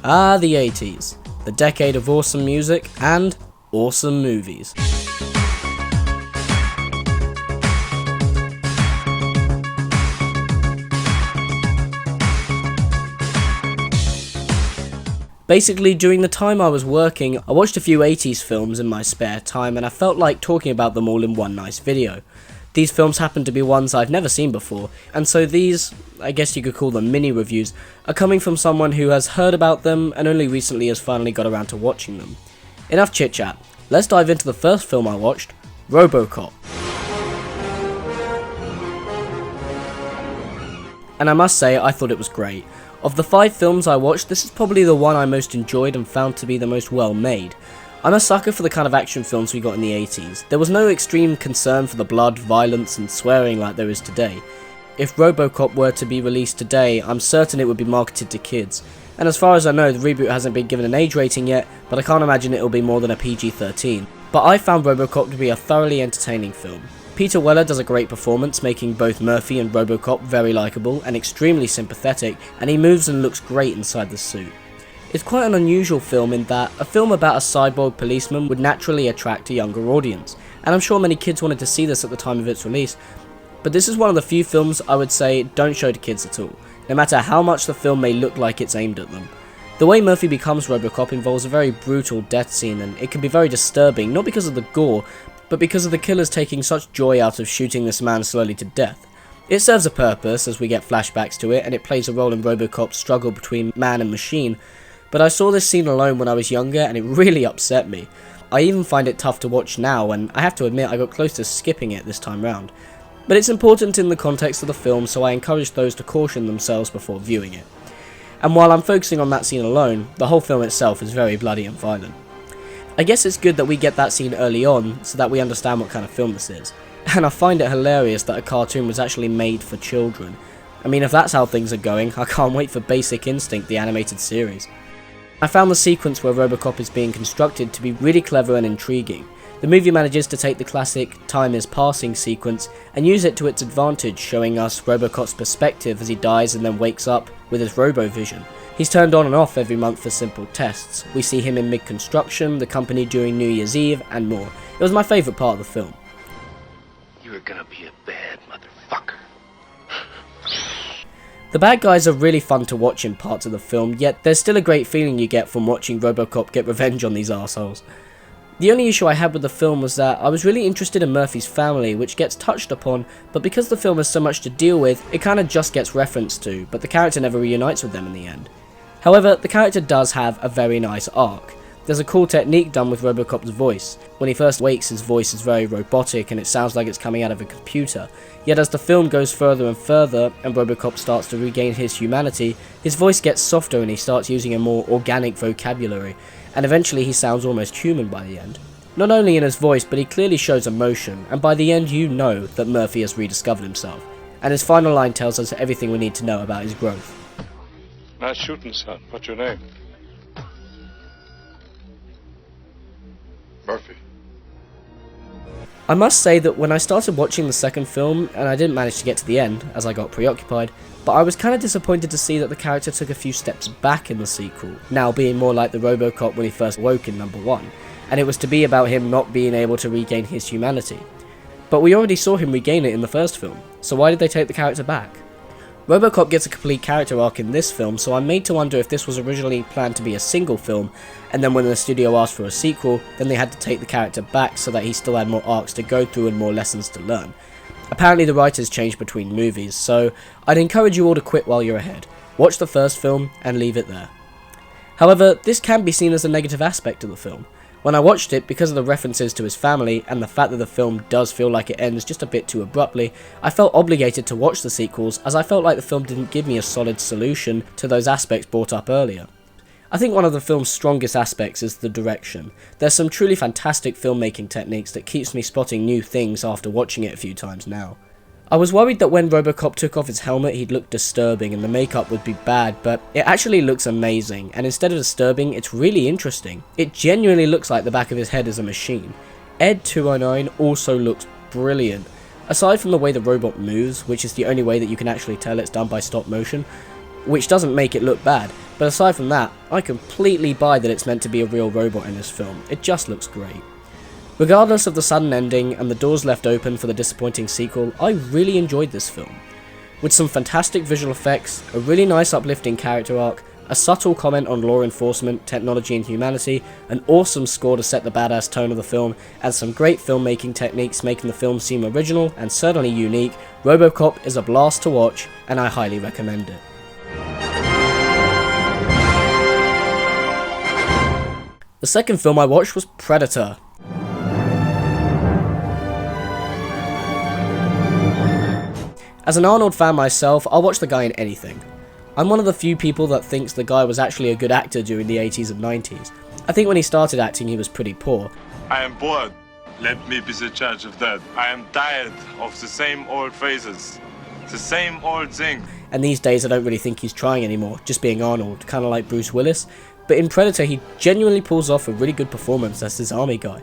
Ah, the 80s, the decade of awesome music and awesome movies. Basically, during the time I was working, I watched a few 80s films in my spare time and I felt like talking about them all in one nice video. These films happen to be ones I've never seen before, and so these, I guess you could call them mini reviews, are coming from someone who has heard about them and only recently has finally got around to watching them. Enough chit chat, let's dive into the first film I watched, RoboCop. And I must say, I thought it was great. Of the 5 films I watched, this is probably the one I most enjoyed and found to be the most well made. I'm a sucker for the kind of action films we got in the 80s. There was no extreme concern for the blood, violence and swearing like there is today. If RoboCop were to be released today, I'm certain it would be marketed to kids. And as far as I know, the reboot hasn't been given an age rating yet, but I can't imagine it'll be more than a PG-13. But I found RoboCop to be a thoroughly entertaining film. Peter Weller does a great performance, making both Murphy and RoboCop very likeable and extremely sympathetic, and he moves and looks great inside the suit. It's quite an unusual film in that a film about a cyborg policeman would naturally attract a younger audience, and I'm sure many kids wanted to see this at the time of its release, but this is one of the few films I would say don't show to kids at all, no matter how much the film may look like it's aimed at them. The way Murphy becomes RoboCop involves a very brutal death scene, and it can be very disturbing, not because of the gore, but because of the killers taking such joy out of shooting this man slowly to death. It serves a purpose as we get flashbacks to it, and it plays a role in RoboCop's struggle between man and machine, but I saw this scene alone when I was younger and it really upset me. I even find it tough to watch now, and I have to admit I got close to skipping it this time round. But it's important in the context of the film, so I encourage those to caution themselves before viewing it. And while I'm focusing on that scene alone, the whole film itself is very bloody and violent. I guess it's good that we get that scene early on, so that we understand what kind of film this is. And I find it hilarious that a cartoon was actually made for children. I mean, if that's how things are going, I can't wait for Basic Instinct, the animated series. I found the sequence where RoboCop is being constructed to be really clever and intriguing. The movie manages to take the classic time is passing sequence and use it to its advantage, showing us RoboCop's perspective as he dies and then wakes up with his robo-vision. He's turned on and off every month for simple tests. We see him in mid-construction, the company during New Year's Eve, and more. It was my favourite part of the film. You are gonna be a bad motherfucker. The bad guys are really fun to watch in parts of the film, yet there's still a great feeling you get from watching RoboCop get revenge on these assholes. The only issue I had with the film was that I was really interested in Murphy's family, which gets touched upon, but because the film has so much to deal with, it kinda just gets referenced to, but the character never reunites with them in the end. However, the character does have a very nice arc. There's a cool technique done with RoboCop's voice. When he first wakes, his voice is very robotic and it sounds like it's coming out of a computer. Yet as the film goes further and further and RoboCop starts to regain his humanity, his voice gets softer and he starts using a more organic vocabulary, and eventually he sounds almost human by the end. Not only in his voice, but he clearly shows emotion, and by the end you know that Murphy has rediscovered himself, and his final line tells us everything we need to know about his growth. Nice shooting, son. What's your name? Murphy. I must say that when I started watching the second film, and I didn't manage to get to the end as I got preoccupied, but I was kind of disappointed to see that the character took a few steps back in the sequel, now being more like the RoboCop when he first woke in number 1, and it was to be about him not being able to regain his humanity. But we already saw him regain it in the first film, so why did they take the character back? RoboCop gets a complete character arc in this film, so I'm made to wonder if this was originally planned to be a single film, and then when the studio asked for a sequel, then they had to take the character back so that he still had more arcs to go through and more lessons to learn. Apparently the writers changed between movies, so I'd encourage you all to quit while you're ahead. Watch the first film and leave it there. However, this can be seen as a negative aspect of the film. When I watched it, because of the references to his family and the fact that the film does feel like it ends just a bit too abruptly, I felt obligated to watch the sequels as I felt like the film didn't give me a solid solution to those aspects brought up earlier. I think one of the film's strongest aspects is the direction. There's some truly fantastic filmmaking techniques that keeps me spotting new things after watching it a few times now. I was worried that when RoboCop took off his helmet he'd look disturbing and the makeup would be bad, but it actually looks amazing, and instead of disturbing, it's really interesting. It genuinely looks like the back of his head is a machine. Ed 209 also looks brilliant. Aside from the way the robot moves, which is the only way that you can actually tell it's done by stop motion, which doesn't make it look bad, But aside from that, I completely buy that it's meant to be a real robot in this film. It just looks great. Regardless of the sudden ending and the doors left open for the disappointing sequel, I really enjoyed this film. With some fantastic visual effects, a really nice uplifting character arc, a subtle comment on law enforcement, technology and humanity, an awesome score to set the badass tone of the film, and some great filmmaking techniques making the film seem original and certainly unique, RoboCop is a blast to watch and I highly recommend it. The second film I watched was Predator. As an Arnold fan myself, I'll watch the guy in anything. I'm one of the few people that thinks the guy was actually a good actor during the 80s and 90s. I think when he started acting he was pretty poor. I am bored. Let me be the judge of that. I am tired of the same old phrases. The same old thing. And these days I don't really think he's trying anymore, just being Arnold, kind of like Bruce Willis. But in Predator he genuinely pulls off a really good performance as this army guy.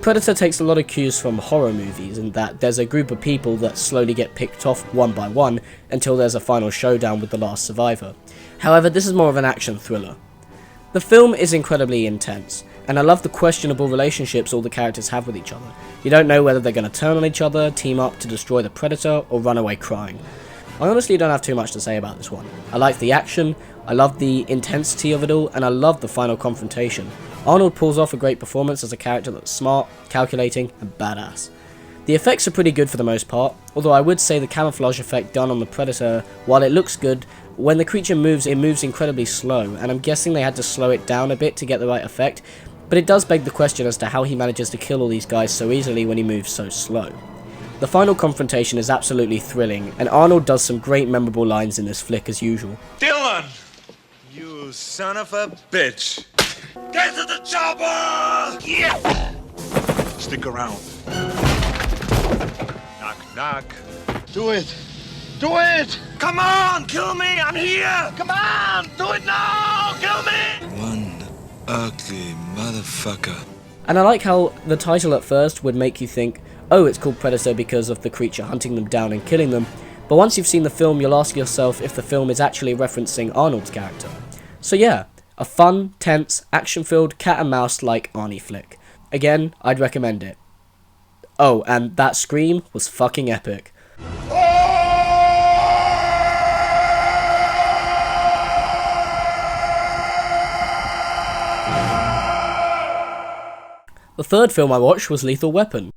Predator takes a lot of cues from horror movies in that there's a group of people that slowly get picked off one by one until there's a final showdown with the last survivor. However, this is more of an action thriller. The film is incredibly intense, and I love the questionable relationships all the characters have with each other. You don't know whether they're going to turn on each other, team up to destroy the Predator, or run away crying. I honestly don't have too much to say about this one. I like the action, I love the intensity of it all, and I love the final confrontation. Arnold pulls off a great performance as a character that's smart, calculating, and badass. The effects are pretty good for the most part, although I would say the camouflage effect done on the Predator, while it looks good, when the creature moves, it moves incredibly slow, and I'm guessing they had to slow it down a bit to get the right effect, but it does beg the question as to how he manages to kill all these guys so easily when he moves so slow. The final confrontation is absolutely thrilling, and Arnold does some great memorable lines in this flick as usual. Dylan! You son of a bitch! Get to the chopper! Yeah! Stick around. Knock, knock. Do it! Do it! Come on! Kill me! I'm here! Come on! Do it now! Kill me! One ugly motherfucker. And I like how the title at first would make you think, oh, it's called Predator because of the creature hunting them down and killing them, but once you've seen the film you'll ask yourself if the film is actually referencing Arnold's character. So yeah, a fun, tense, action-filled cat and mouse like Arnie flick. Again, I'd recommend it. Oh, and that scream was fucking epic. The third film I watched was Lethal Weapon.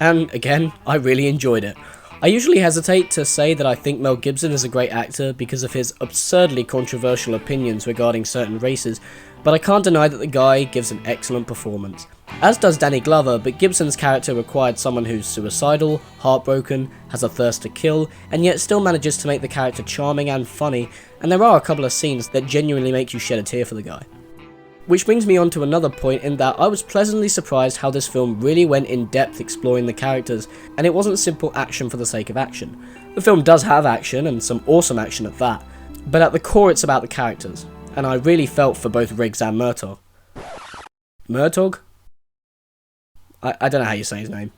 And again, I really enjoyed it. I usually hesitate to say that I think Mel Gibson is a great actor because of his absurdly controversial opinions regarding certain races, but I can't deny that the guy gives an excellent performance. As does Danny Glover, but Gibson's character required someone who's suicidal, heartbroken, has a thirst to kill, and yet still manages to make the character charming and funny, and there are a couple of scenes that genuinely make you shed a tear for the guy. Which brings me on to another point in that I was pleasantly surprised how this film really went in depth exploring the characters, and it wasn't simple action for the sake of action. The film does have action, and some awesome action at that, but at the core it's about the characters, and I really felt for both Riggs and Murtaugh. Murtaugh? I don't know how you say his name.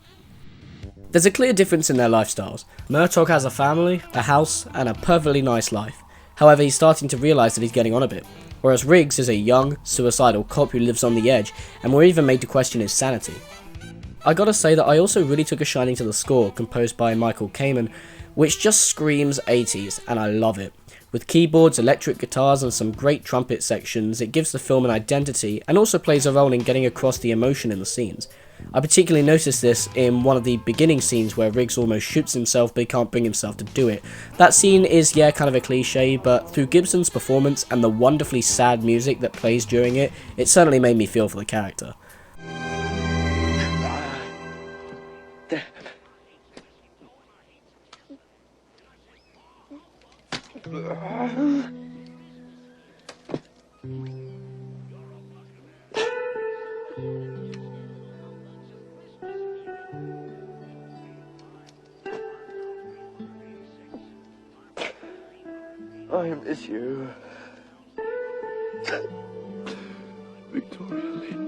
There's a clear difference in their lifestyles. Murtaugh has a family, a house, and a perfectly nice life. However, he's starting to realise that he's getting on a bit. Whereas Riggs is a young, suicidal cop who lives on the edge, and we're even made to question his sanity. I gotta say that I also really took a shining to the score, composed by Michael Kamen, which just screams 80s, and I love it. With keyboards, electric guitars, and some great trumpet sections, it gives the film an identity, and also plays a role in getting across the emotion in the scenes. I particularly noticed this in one of the beginning scenes where Riggs almost shoots himself but he can't bring himself to do it. That scene is, yeah, kind of a cliche, but through Gibson's performance and the wonderfully sad music that plays during it, it certainly made me feel for the character. I miss you. Victoria Lynn.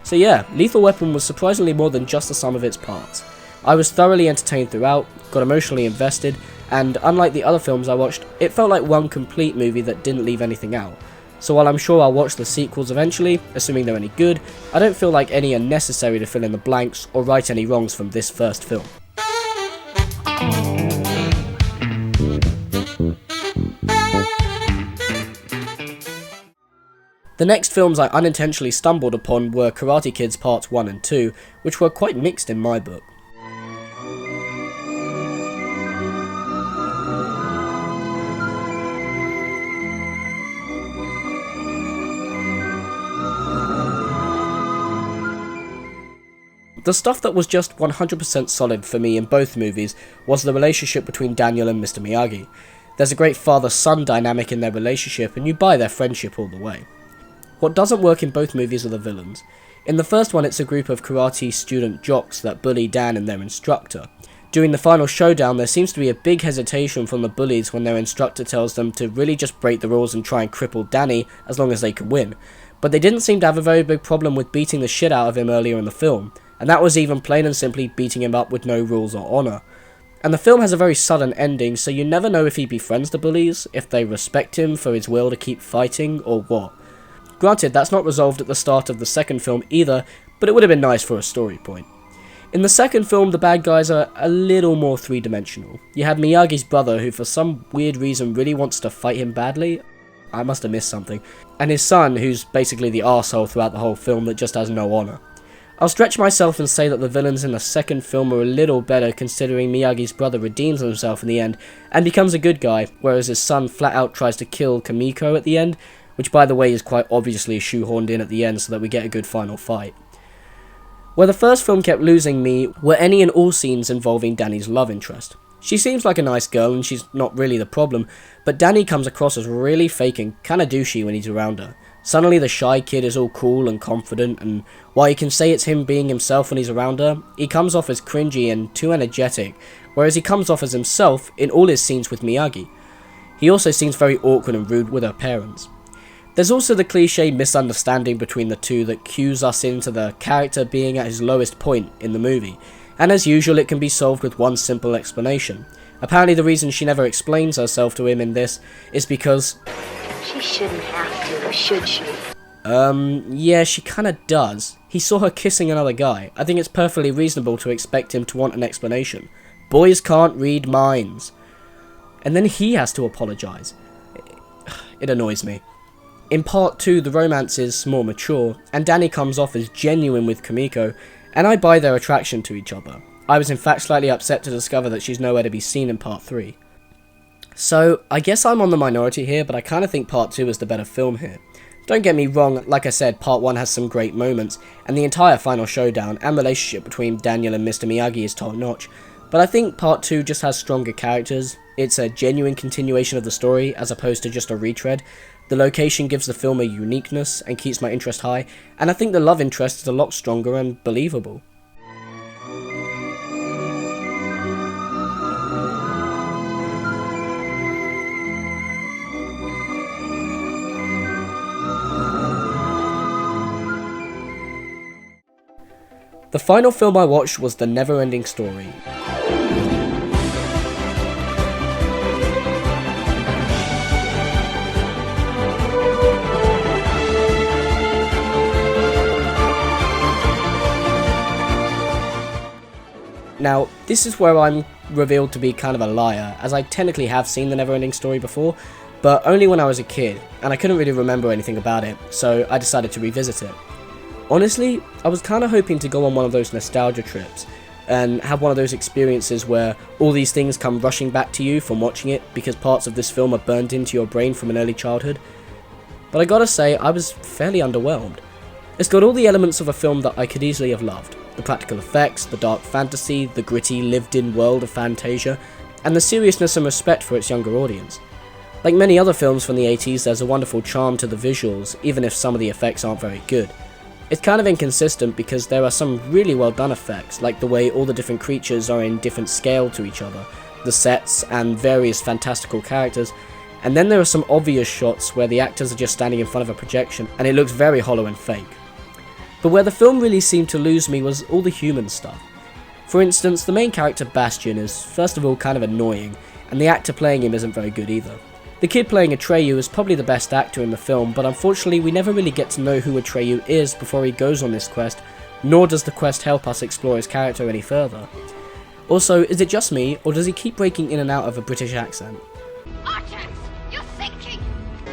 So yeah, Lethal Weapon was surprisingly more than just the sum of its parts. I was thoroughly entertained throughout, got emotionally invested, and unlike the other films I watched, it felt like one complete movie that didn't leave anything out. So while I'm sure I'll watch the sequels eventually, assuming they're any good, I don't feel like any are necessary to fill in the blanks or right any wrongs from this first film. The next films I unintentionally stumbled upon were Karate Kids Parts 1 and 2, which were quite mixed in my book. The stuff that was just 100% solid for me in both movies was the relationship between Daniel and Mr. Miyagi. There's a great father-son dynamic in their relationship, and you buy their friendship all the way. What doesn't work in both movies are the villains. In the first one, it's a group of karate student jocks that bully Dan and their instructor. During the final showdown, there seems to be a big hesitation from the bullies when their instructor tells them to really just break the rules and try and cripple Danny as long as they can win. But they didn't seem to have a very big problem with beating the shit out of him earlier in the film, and that was even plain and simply beating him up with no rules or honour. And the film has a very sudden ending, so you never know if he befriends the bullies, if they respect him for his will to keep fighting, or what. Granted, that's not resolved at the start of the second film either, but it would have been nice for a story point. In the second film, the bad guys are a little more three-dimensional. You have Miyagi's brother, who for some weird reason really wants to fight him badly. I must have missed something. And his son, who's basically the arsehole throughout the whole film that just has no honour. I'll stretch myself and say that the villains in the second film are a little better, considering Miyagi's brother redeems himself in the end and becomes a good guy, whereas his son flat out tries to kill Kamiko at the end, which by the way is quite obviously shoehorned in at the end so that we get a good final fight. Where the first film kept losing me were any and all scenes involving Danny's love interest. She seems like a nice girl and she's not really the problem, but Danny comes across as really fake and kinda douchey when he's around her. Suddenly the shy kid is all cool and confident, and while you can say it's him being himself when he's around her, he comes off as cringy and too energetic, whereas he comes off as himself in all his scenes with Miyagi. He also seems very awkward and rude with her parents. There's also the cliche misunderstanding between the two that cues us into the character being at his lowest point in the movie, and as usual it can be solved with one simple explanation. Apparently the reason she never explains herself to him in this is because she shouldn't have to, should she? Yeah, she kinda does. He saw her kissing another guy. I think it's perfectly reasonable to expect him to want an explanation. Boys can't read minds. And then he has to apologise. It annoys me. In part 2, the romance is more mature, and Danny comes off as genuine with Kamiko, and I buy their attraction to each other. I was in fact slightly upset to discover that she's nowhere to be seen in part 3. So, I guess I'm on the minority here, but I kinda think part 2 is the better film here. Don't get me wrong, like I said, part 1 has some great moments, and the entire final showdown and relationship between Daniel and Mr. Miyagi is top notch, but I think part 2 just has stronger characters. It's a genuine continuation of the story, as opposed to just a retread. The location gives the film a uniqueness and keeps my interest high, and I think the love interest is a lot stronger and believable. The final film I watched was The NeverEnding Story. Now, this is where I'm revealed to be kind of a liar, as I technically have seen The NeverEnding Story before, but only when I was a kid, and I couldn't really remember anything about it, so I decided to revisit it. Honestly, I was kind of hoping to go on one of those nostalgia trips, and have one of those experiences where all these things come rushing back to you from watching it because parts of this film are burned into your brain from an early childhood. But I gotta say, I was fairly underwhelmed. It's got all the elements of a film that I could easily have loved. The practical effects, the dark fantasy, the gritty lived-in world of Fantasia, and the seriousness and respect for its younger audience. Like many other films from the 80s, there's a wonderful charm to the visuals, even if some of the effects aren't very good. It's kind of inconsistent because there are some really well done effects, like the way all the different creatures are in different scale to each other, the sets, and various fantastical characters, and then there are some obvious shots where the actors are just standing in front of a projection and it looks very hollow and fake. But where the film really seemed to lose me was all the human stuff. For instance, the main character Bastian is first of all kind of annoying, and the actor playing him isn't very good either. The kid playing Atreyu is probably the best actor in the film, but unfortunately we never really get to know who Atreyu is before he goes on this quest, nor does the quest help us explore his character any further. Also, is it just me, or does he keep breaking in and out of a British accent? Artex, you're sinking!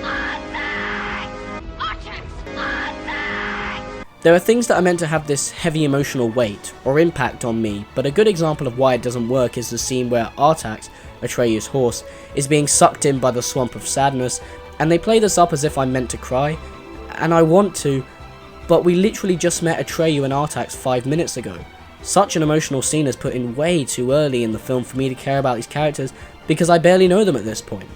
Artex! Artex! Artex! There are things that are meant to have this heavy emotional weight, or impact on me, but a good example of why it doesn't work is the scene where Artax, Atreyu's horse, is being sucked in by the swamp of sadness, and they play this up as if I'm meant to cry, and I want to, but we literally just met Atreyu and Artax 5 minutes ago. Such an emotional scene is put in way too early in the film for me to care about these characters, because I barely know them at this point.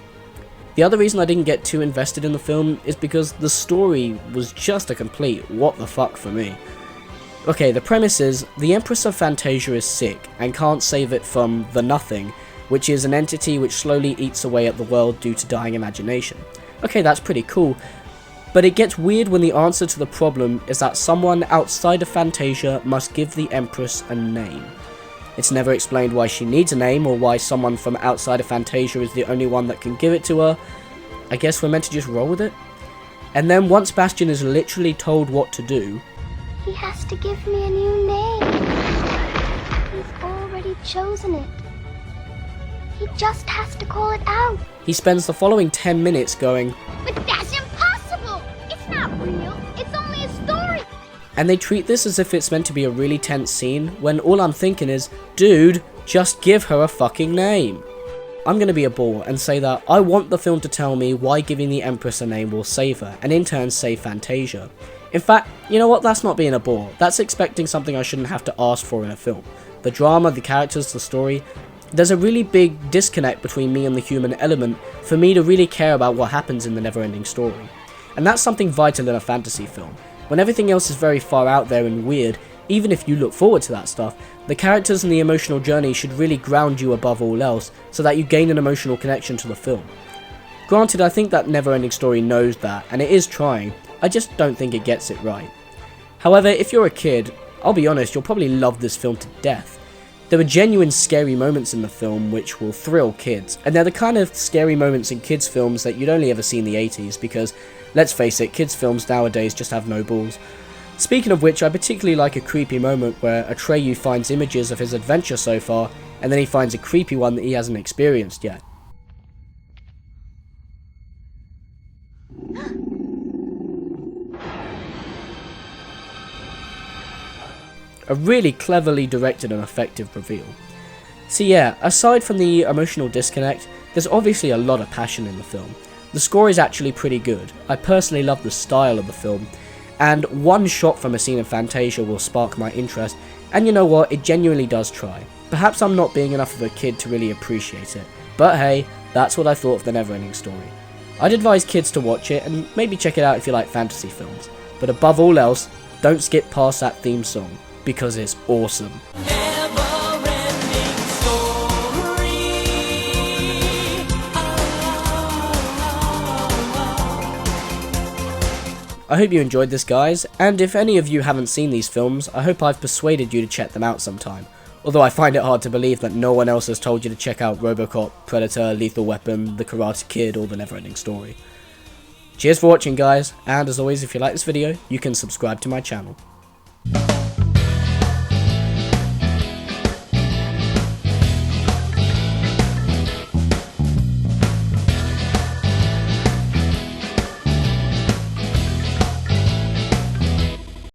The other reason I didn't get too invested in the film is because the story was just a complete what the fuck for me. Okay, the premise is, the Empress of Fantasia is sick, and can't save it from the Nothing, which is an entity which slowly eats away at the world due to dying imagination. Okay, that's pretty cool, but it gets weird when the answer to the problem is that someone outside of Fantasia must give the Empress a name. It's never explained why she needs a name, or why someone from outside of Fantasia is the only one that can give it to her. I guess we're meant to just roll with it? And then once Bastian is literally told what to do, He has to give me a new name. He's already chosen it. He just has to call it out. he spends the following 10 minutes going, But that's impossible! It's not real, it's only a story! and they treat this as if it's meant to be a really tense scene, when all I'm thinking is, dude, just give her a fucking name. I'm gonna be a bore and say that I want the film to tell me why giving the Empress a name will save her, and in turn save Fantasia. In fact, you know what, that's not being a bore, that's expecting something I shouldn't have to ask for in a film. The drama, the characters, the story, there's a really big disconnect between me and the human element for me to really care about what happens in the NeverEnding Story. And that's something vital in a fantasy film. When everything else is very far out there and weird, even if you look forward to that stuff, the characters and the emotional journey should really ground you above all else, so that you gain an emotional connection to the film. Granted, I think that NeverEnding Story knows that, and it is trying, I just don't think it gets it right. However, if you're a kid, I'll be honest, you'll probably love this film to death. There are genuine scary moments in the film which will thrill kids, and they're the kind of scary moments in kids films that you'd only ever see in the 80s, because, let's face it, kids films nowadays just have no balls. Speaking of which, I particularly like a creepy moment where Atreyu finds images of his adventure so far, and then he finds a creepy one that he hasn't experienced yet. A really cleverly directed and effective reveal. So yeah, aside from the emotional disconnect, there's obviously a lot of passion in the film. The score is actually pretty good. I personally love the style of the film, and one shot from a scene in Fantasia will spark my interest, and you know what, it genuinely does try. Perhaps I'm not being enough of a kid to really appreciate it, but hey, that's what I thought of the NeverEnding Story. I'd advise kids to watch it, and maybe check it out if you like fantasy films, but above all else, don't skip past that theme song, because it's awesome. I hope you enjoyed this, guys, and if any of you haven't seen these films, I hope I've persuaded you to check them out sometime. Although I find it hard to believe that no one else has told you to check out RoboCop, Predator, Lethal Weapon, The Karate Kid, or The NeverEnding Story. Cheers for watching, guys, and as always, if you like this video, you can subscribe to my channel.